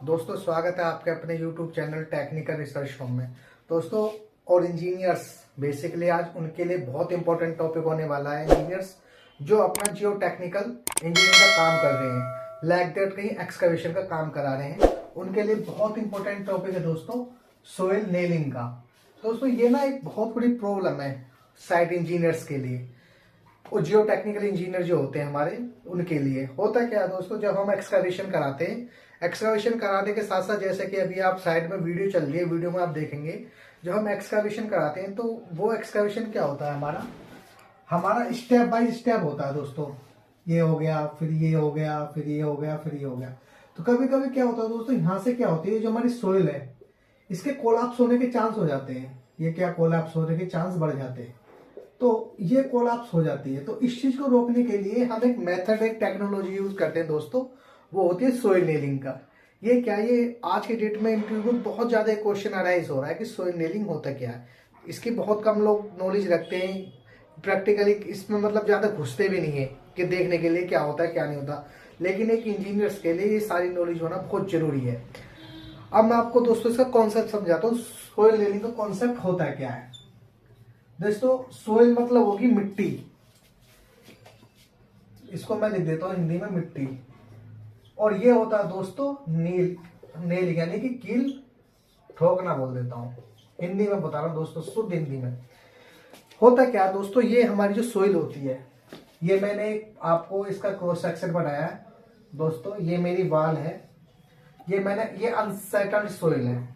दोस्तों स्वागत है आपके अपने YouTube channel technical research home में। दोस्तों और इंजीनियर्स बेसिकली आज उनके लिए बहुत इंपॉर्टेंट टॉपिक होने वाला है। इंजीनियर्स जो अपना जियो टेक्निकल इंजीनियरिंग का काम कर रहे हैं, लाइक दैट कहीं एक्सकवेशन का काम करा रहे हैं, उनके लिए बहुत इंपॉर्टेंट टॉपिक है दोस्तों सोइल नेलिंग का। दोस्तों ये ना एक बहुत बड़ी प्रॉब्लम है साइट इंजीनियर्स के लिए और जियो टेक्निकल इंजीनियर जो होते हैं हमारे उनके लिए। होता क्या है दोस्तों, जब हम एक्सकवेशन कराते हैं, एक्सकवेशन कराने के साथ साथ जैसे कि अभी आप साइड में वीडियो चल रही है, वीडियो में आप देखेंगे जब हम एक्सकवेशन कराते हैं तो वो एक्सकवेशन क्या होता है, हमारा स्टेप बाय स्टेप होता है दोस्तों। ये हो गया, फिर ये हो गया, फिर ये हो गया, फिर ये हो गया। तो कभी कभी क्या होता है दोस्तों, यहाँ से क्या होती है, जो हमारी सोइल है इसके कोलैप्स होने के चांस हो जाते हैं। ये क्या कोलैप्स होने के चांस बढ़ जाते हैं, तो ये कोलैप्स हो जाती है। तो इस चीज को रोकने के लिए हम एक मेथड, एक टेक्नोलॉजी यूज करते हैं दोस्तों, वो होती है सोइल नेलिंग का। ये क्या, ये आज के डेट में इंटरव्यू में बहुत ज्यादा क्वेश्चन अराइज हो रहा है कि सोइल नेलिंग होता क्या है। इसकी बहुत कम लोग नॉलेज रखते हैं, प्रैक्टिकली इसमें मतलब ज्यादा घुसते भी नहीं है कि देखने के लिए क्या होता है क्या नहीं होता। लेकिन एक इंजीनियर्स के लिए ये सारी नॉलेज होना बहुत जरूरी है। अब मैं आपको दोस्तों इसका कॉन्सेप्ट समझाता हूँ, सोइल नेलिंग का कॉन्सेप्ट होता क्या है। दोस्तों सोइल मतलब होगी मिट्टी, इसको मैं लिख देता हूं हिंदी में मिट्टी। और ये होता है दोस्तों नील, नेल यानी कि कील, ठोकना बोल देता हूं, हिंदी में बता रहा हूं दोस्तों, शुद्ध हिंदी में। होता क्या है दोस्तों, ये हमारी जो सोइल होती है, ये मैंने आपको इसका क्रॉस सेक्शन बनाया है दोस्तों। ये मेरी वाल है, ये अनसेटल्ड सोइल है।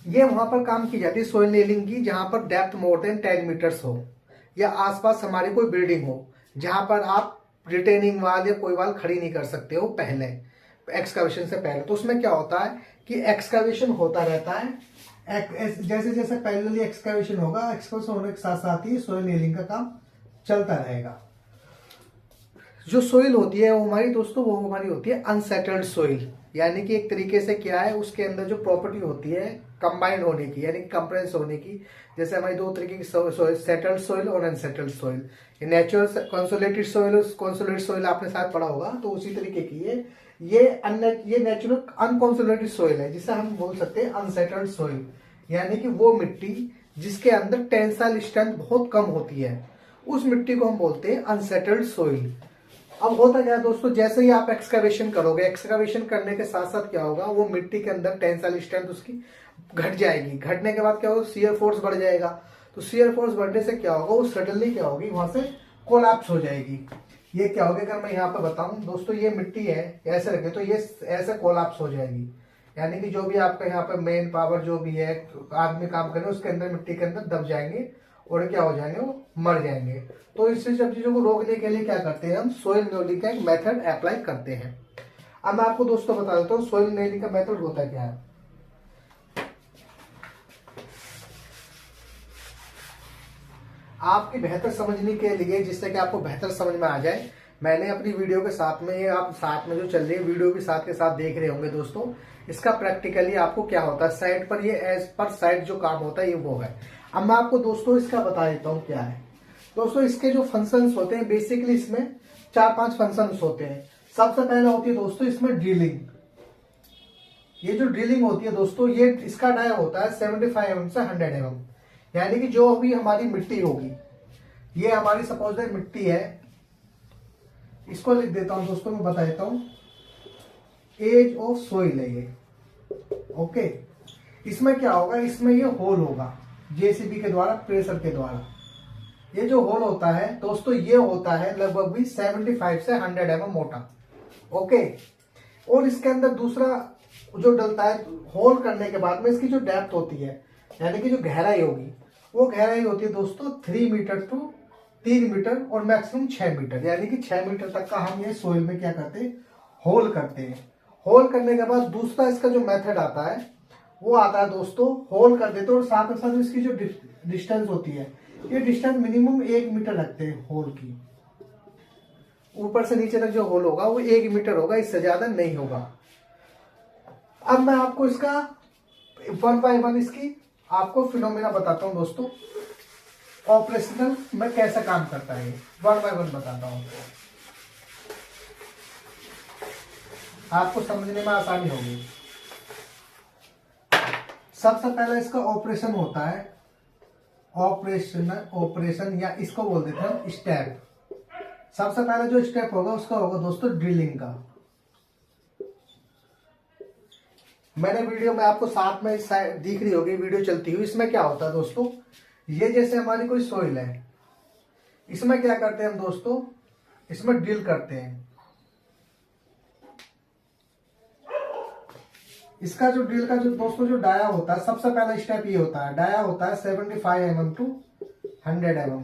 ये वहां पर काम की जाती है सोइल नेलिंग की जहां पर डेप्थ मोर देन 10 मीटर्स हो, या आसपास हमारी कोई बिल्डिंग हो जहां पर आप रिटेनिंग वाल या कोई वाल खड़ी नहीं कर सकते हो पहले, एक्सकवेशन से पहले। तो उसमें क्या होता है कि एक्सकवेशन होता रहता है, जैसे जैसे पैरेलली एक्सकवेशन होगा, एक्सकवेशन होने के साथ साथ ही सोइल नेलिंग का काम चलता रहेगा। जो सोइल होती है वो हमारी दोस्तों, वो हमारी होती है अनसेटल्ड सोइल, यानी कि एक तरीके से क्या है, उसके अंदर जो प्रॉपर्टी होती है कंबाइंड होने की, यानी कि कंप्रेस होने की। जैसे हमारी दो तरीके की सोइल, सेटल्ड सोइल और अनसेटल्ड सोइल। ये natural consolidated soil, consolidated soil आपने साथ पढ़ा होगा, तो उसी तरीके की ये नेचुरल अनकंसोलिडेटेड सोइल है, जिसे हम बोल सकते हैं अनसेटल्ड सोइल, यानी कि वो मिट्टी जिसके अंदर टेंसाइल स्ट्रेंथ बहुत कम होती है, उस मिट्टी को हम बोलते हैं अनसेटल्ड सोइल। अब होता क्या है दोस्तों, जैसे ही आप एक्सकवेशन करोगे, एक्सकवेशन करने के साथ साथ क्या होगा, वो मिट्टी के अंदर टेंसाइल स्ट्रेंथ उसकी घट जाएगी। घटने के बाद क्या होगा, शियर फोर्स बढ़ जाएगा। तो शियर फोर्स बढ़ने से क्या होगा, वो सडनली क्या होगी, वहां से कोलैप्स हो जाएगी। ये क्या होगा, अगर मैं यहाँ पे बताऊं दोस्तों, ये मिट्टी है ऐसे रखे तो ये ऐसे कोलैप्स हो जाएगी। यानी कि जो भी आपका यहाँ पे मेन पावर जो भी है, आदमी काम करे उसके अंदर, मिट्टी के अंदर दब जाएंगे और क्या हो जाएंगे, वो मर जाएंगे। तो इससे सब चीजों को रोकने के लिए क्या करते हैं, हम सोइल नेलिंग का एक मेथड अप्लाई करते हैं। अब मैं आपको दोस्तों बता देता हूँ सोइल नेलिंग का मेथड होता क्या है। आपकी बेहतर समझने के लिए, जिससे कि आपको बेहतर समझ में आ जाए, मैंने अपनी वीडियो के साथ में, आप साथ में जो चल रही है वीडियो भी साथ के साथ देख रहे होंगे दोस्तों, इसका प्रैक्टिकली आपको क्या होता है साइट पर, ये एज पर साइट जो काम होता है ये वो है। अब मैं आपको दोस्तों इसका बता देता हूँ क्या है। दोस्तों इसके जो फंक्शंस होते हैं, बेसिकली इसमें 4-5 फंक्शंस होते हैं। सबसे पहले होती है दोस्तों इसमें ड्रिलिंग। ये जो ड्रिलिंग होती है दोस्तों, ये इसका डाया होता है 75 mm से 100 mm, यानी कि जो भी हमारी मिट्टी होगी, ये हमारी सपोज मिट्टी है, इसको लिख देता हूं दोस्तों, मैं बता देता हूं, एज ऑफ सोइल है ये। ओके, इसमें क्या होगा, इसमें ये होल होगा जेसीबी के द्वारा, प्रेशर के द्वारा। ये जो होल होता है दोस्तों, ये होता है लगभग भी 75 से 100 mm मोटा। ओके, और इसके अंदर दूसरा जो डलता है, होल करने के बाद में इसकी जो डेप्थ होती है, यानी कि जो गहराई होगी, वो गहराई होती है दोस्तों 3 मीटर टू 3 मीटर और मैक्सिमम 6 मीटर, यानी कि 6 मीटर तक का हम ये सोइल में क्या करते हैं, होल करते हैं। होल करने के बाद दूसरा इसका जो मेथड आता है, वो आता है दोस्तों, होल कर देते हैं और साथ साथ इसकी जो डिस्टेंस होती है, ये डिस्टेंस मिनिमम 1 मीटर रखते हैं होल की। ऊपर से नीचे तक जो होल होगा वो 1 मीटर होगा, इससे ज्यादा नहीं होगा। अब मैं आपको इसका 1 बाय 1 इसकी आपको फिनोमेना बताता हूं दोस्तों, ऑपरेशनल में कैसा काम करता है, 1 बाय 1 बताता हूं। आपको समझने में आसानी होगी। सबसे पहले इसका ऑपरेशन होता है, ऑपरेशन या इसको बोल देते हैं स्टेप। सबसे पहले जो स्टेप होगा उसका होगा दोस्तों ड्रिलिंग का। मैंने वीडियो में आपको साथ में दिख रही होगी वीडियो चलती हुई। इसमें क्या होता है दोस्तों, ये जैसे हमारी कोई सोइल है, इसमें क्या करते हैं हम दोस्तों, इसमें ड्रिल करते हैं। इसका जो ड्रिल का जो दोस्तों जो डाया होता है, सबसे पहला स्टेप ये होता है, डाया होता है 75 mm to 100 mm,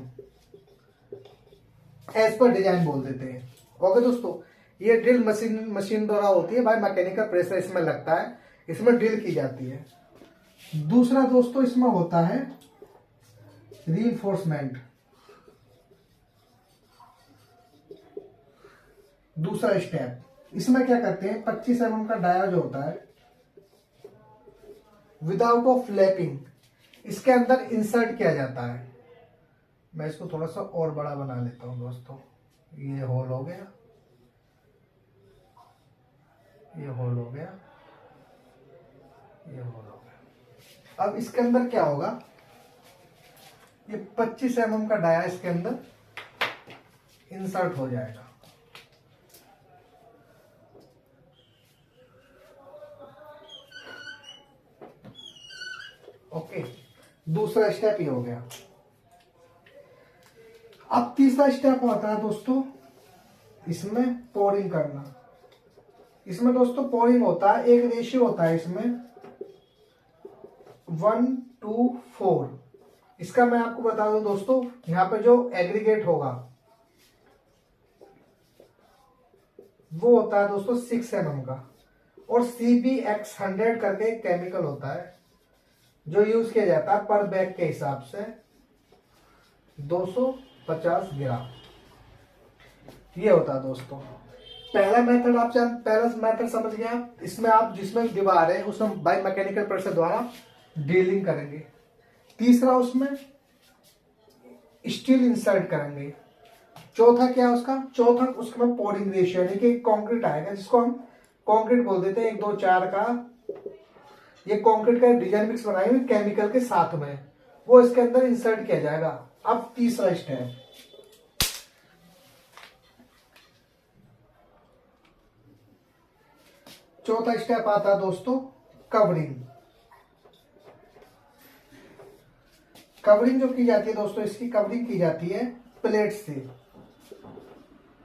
as per design बोल देते हैं। ओके दोस्तों, ये ड्रिल मशीन द्वारा होती है, भाई मैकेनिकल प्रेशर इसमें लगता है, इसमें ड्रिल की जाती है। दूसरा दोस्तों इसमें होता है रीइंफोर्समेंट। दूसरा स्टेप, इसमें क्या करते हैं, 25 mm का डाया जो होता है विदाउट ऑफ फ्लैपिंग इसके अंदर इंसर्ट किया जाता है। मैं इसको थोड़ा सा और बड़ा बना लेता हूं दोस्तों। ये होल हो गया, ये होल हो गया, ये होल हो गया। अब इसके अंदर क्या होगा, ये 25 mm का डाया इसके अंदर इंसर्ट हो जाएगा। ओके, दूसरा स्टेप ये हो गया। अब तीसरा स्टेप आता है दोस्तों, इसमें पोरिंग करना। इसमें दोस्तों पोरिंग होता है, एक रेशियो होता है इसमें 1:4। इसका मैं आपको बता दूं दोस्तों, यहां पे जो एग्रीगेट होगा वो होता है दोस्तों 6 mm का, और CBX100 करके एक केमिकल होता है जो यूज किया जाता है पर बैग के हिसाब से 250 ग्राम। ये होता है दोस्तों पहला मेथड। आप पहला मेथड समझ गए आप, इसमें आप जिसमें दीवार है उसमें बाई मैकेनिकल प्रेशर द्वारा ड्रिलिंग करेंगे। तीसरा उसमें स्टील इंसर्ट करेंगे। चौथा क्या उसका, चौथा उसमें पोरिंग रेशियो यानी कि कंक्रीट आएगा, जिसको हम कंक्रीट बोल देते हैं 1 2 4 का। ये कंक्रीट का डिजाइन मिक्स बनाएंगे केमिकल के साथ में, वो इसके अंदर इंसर्ट किया जाएगा। अब तीसरा स्टेप, चौथा स्टेप आता है दोस्तों कवरिंग। कवरिंग जो की जाती है दोस्तों, इसकी कवरिंग की जाती है प्लेट से।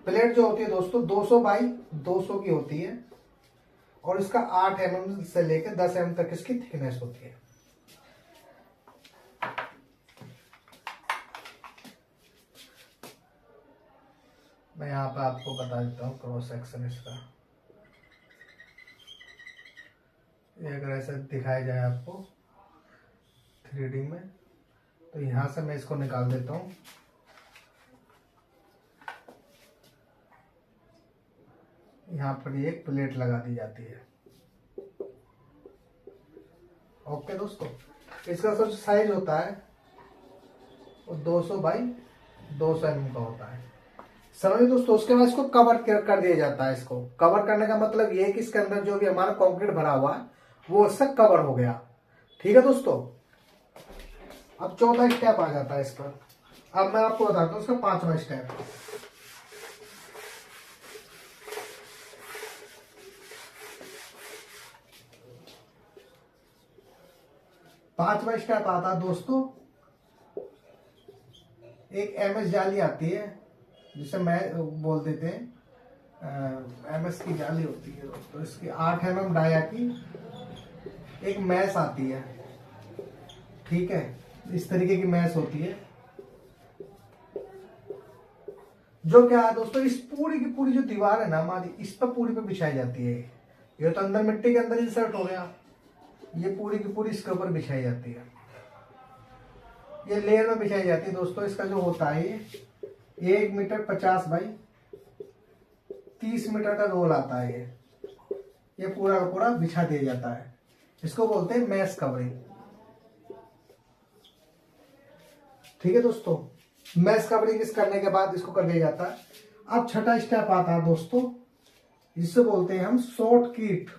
प्लेट जो होती है दोस्तों 200 बाई 200 की होती है, और इसका 8 mm से लेकर 10 mm तक इसकी थिकनेस होती है। मैं यहां पे आपको बता देता हूं क्रॉस सेक्शन इसका। ये अगर ऐसा दिखाया जाए आपको 3D में, तो यहां से मैं इसको निकाल देता हूं। यहाँ पर एक प्लेट लगा दी जाती है। ओके दोस्तों, इसका सब साइज होता है 200 बाई 200 mm का होता है, समझिए दोस्तों। उसके बाद इसको कवर कर दिया जाता है। इसको कवर करने का मतलब ये है कि इसके अंदर जो भी हमारा कंक्रीट भरा हुआ है वो इससे कवर हो गया। ठीक है दोस्तों, अब चौथा स्टेप आ जाता है इस पर। अब मैं आपको बताता हूँ इसका 5वां स्टेप। पांचवा स्टेप आता है दोस्तों, एक MS जाली आती है जिसे मैं बोल देते हैं MS की जाली होती है दोस्तों। इसकी 8 mm डाया की एक मैस आती है। ठीक है, इस तरीके की मैस होती है, जो क्या है दोस्तों, इस पूरी की पूरी जो दीवार है ना हमारी, इस पर पूरी पे बिछाई जाती है। ये तो अंदर मिट्टी के अंदर इंसर्ट हो गया, ये पूरी की पूरी इसके ऊपर बिछाई जाती है। ये लेयर में बिछाई जाती है दोस्तों। इसका जो होता है ये 1 मीटर 50 बाई 30 मीटर का रोल आता है। ये पूरा का पूरा बिछा दिया जाता है। इसको बोलते हैं मैश कवरिंग। ठीक है दोस्तों, मैश कवरिंग इस करने के बाद इसको कर दिया जाता है। अब छठा स्टेप आता है दोस्तों जिससे बोलते हैं हम शॉर्ट कीट।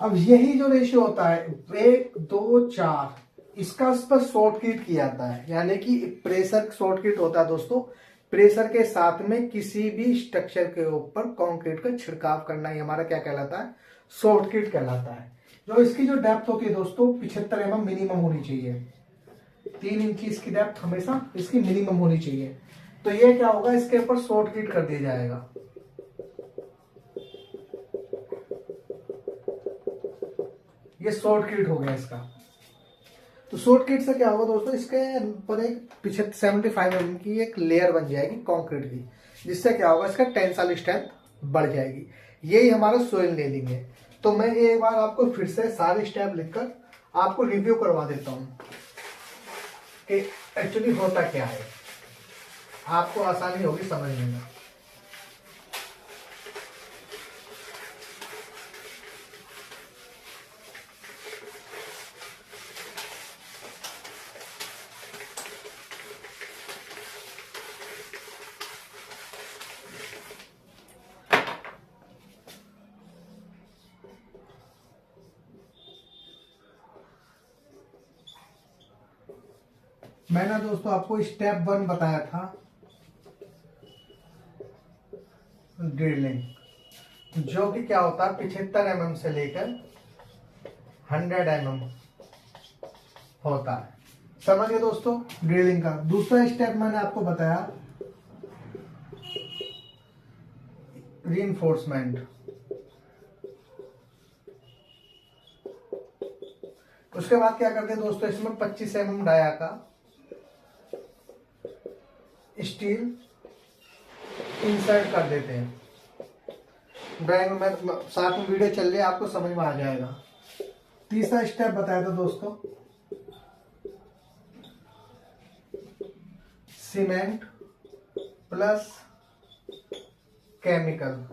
अब यही जो रेशियो होता है 1:2:4, इसका इस पर शॉर्ट कीट किया जाता है, यानी कि प्रेशर शॉर्ट कीट होता है दोस्तों। प्रेशर के साथ में किसी भी स्ट्रक्चर के ऊपर कंक्रीट का छिड़काव करना ही हमारा क्या कहलाता है, शॉर्ट कीट कहलाता है। जो इसकी जो डेप्थ होती है दोस्तों 75 mm मिनिमम होनी चाहिए। 3 इंच इसकी डेप्थ हमेशा इसकी मिनिमम होनी चाहिए। तो ये क्या होगा, इसके ऊपर शॉर्ट कीट कर दिया जाएगा। ये शॉर्ट कीट हो गया इसका। तो शॉर्ट कीट से क्या होगा दोस्तों, इसके ऊपर एक 75 mm की एक लेयर बन जाएगी कंक्रीट की, जिससे क्या होगा, इसका टेंसाइल स्ट्रेंथ बढ़ जाएगी। यही हमारा सोइल नेलिंग है। तो मैं एक बार आपको फिर से सारे स्टेप लिखकर आपको रिव्यू करवा देता हूं कि एक्चुअली होता क्या है, आपको आसानी होगी समझने में। मैंने दोस्तों आपको स्टेप 1 बताया था ड्रिलिंग, जो कि क्या होता है 75 mm से लेकर 100 mm होता है। समझिए दोस्तों ड्रिलिंग का। दूसरा स्टेप मैंने आपको बताया रीइंफोर्समेंट। उसके बाद क्या करते हैं दोस्तों, इसमें 25 mm डाया का स्टील इंसर्ट कर देते हैं। ड्राइंग में साथ में वीडियो चल रही है, आपको समझ में आ जाएगा। तीसरा स्टेप बताया था दोस्तों सीमेंट प्लस केमिकल।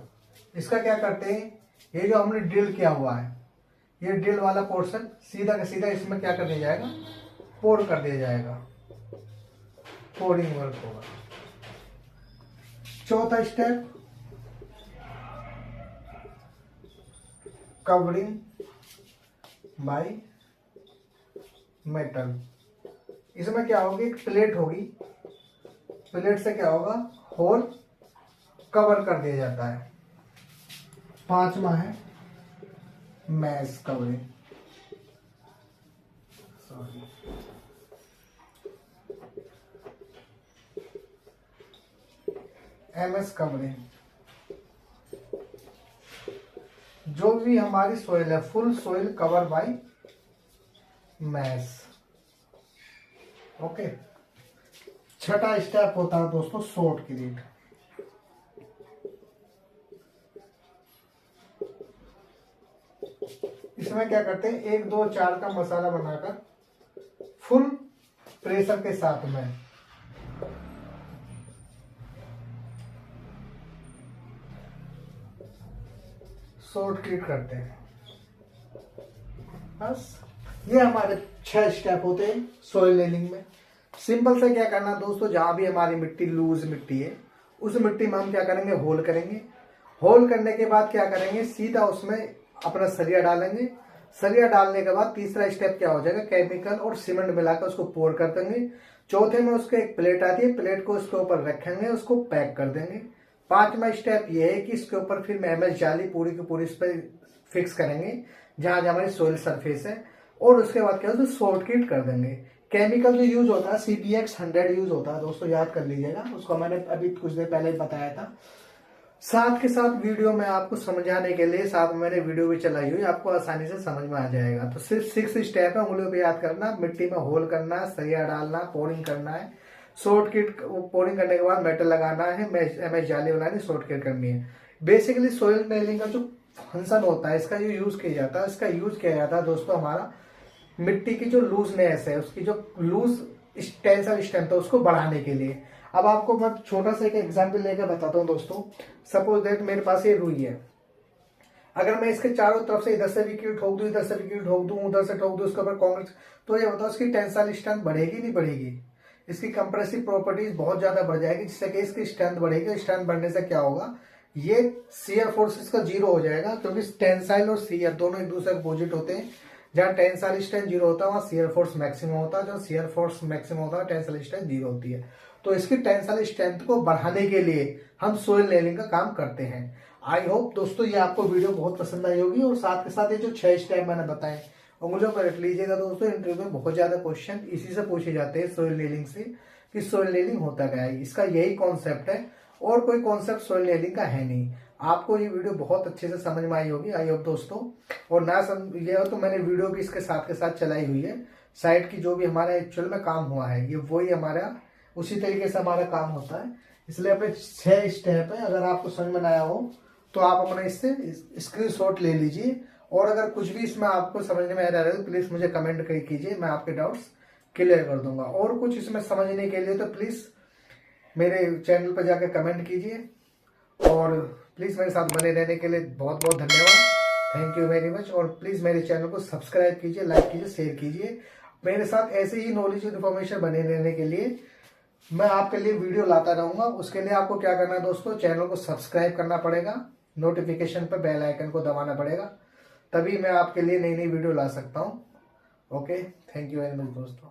इसका क्या करते हैं, ये जो हमने ड्रिल किया हुआ है, ये ड्रिल वाला पोर्शन सीधा का सीधा इसमें क्या कर दिया जाएगा, पोर कर दिया जाएगा। पोरिंग वर्क होगा। चौथा स्टेप कवरिंग बाय मेटल। इसमें क्या होगी, एक प्लेट होगी, प्लेट से क्या होगा, होल कवर कर दिया जाता है। पांचवा है mesh covering, sorry MS covering. जो भी हमारी सोइल है full soil cover by mesh. Okay. छठा स्टेप होता है दोस्तों शॉर्ट कीट। इसमें क्या करते हैं, 1:2:4 का मसाला बनाकर फुल प्रेशर के साथ में शॉर्ट कीट करते हैं। बस ये हमारे 6 स्टेप होते हैं सोइल नेलिंग में। सिंपल से क्या करना दोस्तों, जहां भी हमारी मिट्टी लूज मिट्टी है उस मिट्टी में हम क्या करेंगे, होल करेंगे। होल करने के बाद क्या करेंगे, सीधा उसमें अपना सरिया डालेंगे। सरिया डालने के बाद तीसरा स्टेप क्या हो जाएगा, केमिकल और सीमेंट मिलाकर उसको पोर कर देंगे। चौथे में उसके एक प्लेट आती है, प्लेट को उसके ऊपर रखेंगे, उसको पैक कर देंगे। पांचवा स्टेप ये है कि इसके ऊपर फिर एमएस जाली पूरी की पूरी इस पर फिक्स करेंगे जहां जहां हमारी सोइल सरफेस है, और उसके बाद क्या होता है, शॉर्ट कीट कर देंगे। केमिकल जो यूज होता है CPX 100 यूज होता है दोस्तों, याद कर लीजिएगा, उसको मैंने अभी कुछ देर पहले बताया था। साथ के साथ वीडियो में आपको समझाने के लिए साथ में मैंने वीडियो भी चलाई हुई, आपको आसानी से समझ में आ जाएगा। तो सिर्फ 6 स्टेप है, उंगलियों पे याद करना। मिट्टी में होल करना है, सरिया डालना, पोरिंग करना है, शॉर्ट किट पोरिंग करने के बाद मेटल लगाना है, एमएस जाली बनानी, शॉर्ट किट करनी है। बेसिकली सोइल नेलिंग का जो फंक्शन होता है, इसका जो यूज किया जाता है, इसका यूज किया जाता है दोस्तों हमारा मिट्टी की जो लूजनेस है, उसकी जो लूज टेंसाइल स्ट्रेंथ है उसको बढ़ाने के लिए। अब आपको मैं छोटा सा एक एग्जांपल लेकर बताता हूँ दोस्तों। सपोज दैट मेरे पास ये रुई है, अगर मैं इसके चारों तरफ से इधर से भी कील ठोक दूं, इधर से भी कील ठोक दूं, उधर से ठोक दूं, उसके ऊपर कांक्रीट, तो ये बताओ उसकी टेंसाइल स्ट्रेंथ बढ़ेगी नहीं बढ़ेगी? इसकी कंप्रेसिव प्रॉपर्टीज बहुत ज्यादा बढ़ जाएगी, जिससे कि इसकी स्ट्रेंथ बढ़ेगी। स्ट्रेंथ बढ़ने से क्या होगा, ये शियर फोर्स इसका जीरो हो जाएगा, क्योंकि टेंसाइल और शियर दोनों एक दूसरे के अपोजिट होते हैं। जहां टेंसाइल स्ट्रेंथ जीरो होता है वहां शियर फोर्स मैक्सिमम होता है, जहां शियर फोर्स मैक्सिमम होता है टेंसाइल स्ट्रेंथ जीरो होती है। तो इसकी टेंसाइल स्ट्रेंथ को बढ़ाने के लिए हम सोइल नेलिंग का काम करते हैं। आई होप दोस्तों ये आपको वीडियो बहुत पसंद आई होगी, और साथ के साथ ये जो 6 स्टेप मैंने बताए उंगलियों पर रख लीजिएगा दोस्तों। इंटरव्यू में बहुत ज्यादा क्वेश्चन इसी से पूछे जाते हैं, सोइल नेलिंग से, कि सोइल नेलिंग होता क्या है। इसका यही कॉन्सेप्ट है, और कोई कॉन्सेप्ट सोइल नेलिंग का है नहीं। आपको ये वीडियो बहुत अच्छे से समझ में आई होगी, आई होप दोस्तों। और ना ये हो तो मैंने वीडियो भी इसके साथ के साथ चलाई हुई है। साइट की जो भी हमारा एक्चुअल में काम हुआ है, ये वही हमारा उसी तरीके से हमारा काम होता है। इसलिए अपने 6 स्टेप है, अगर आपको समझ में आया हो तो आप अपने इससे स्क्रीनशॉट ले लीजिए। और अगर कुछ भी इसमें आपको समझने में आ रहा है तो प्लीज मुझे कमेंट कीजिए, मैं आपके डाउट्स क्लियर कर दूंगा। और कुछ इसमें समझने के लिए तो प्लीज मेरे चैनल पर जाकर कमेंट कीजिए, और प्लीज मेरे साथ बने रहने के लिए बहुत बहुत धन्यवाद। Thank you very much. और प्लीज मेरे चैनल को सब्सक्राइब कीजिए, लाइक कीजिए, शेयर कीजिए। मेरे साथ ऐसे ही नॉलेज इन्फॉर्मेशन बने रहने के लिए मैं आपके लिए वीडियो लाता रहूंगा। उसके लिए आपको क्या करना है दोस्तों, चैनल को सब्सक्राइब करना पड़ेगा, नोटिफिकेशन पर बेल आइकन को दबाना पड़ेगा, तभी मैं आपके लिए नई नई वीडियो ला सकता हूँ। Okay, thank you very much दोस्तों।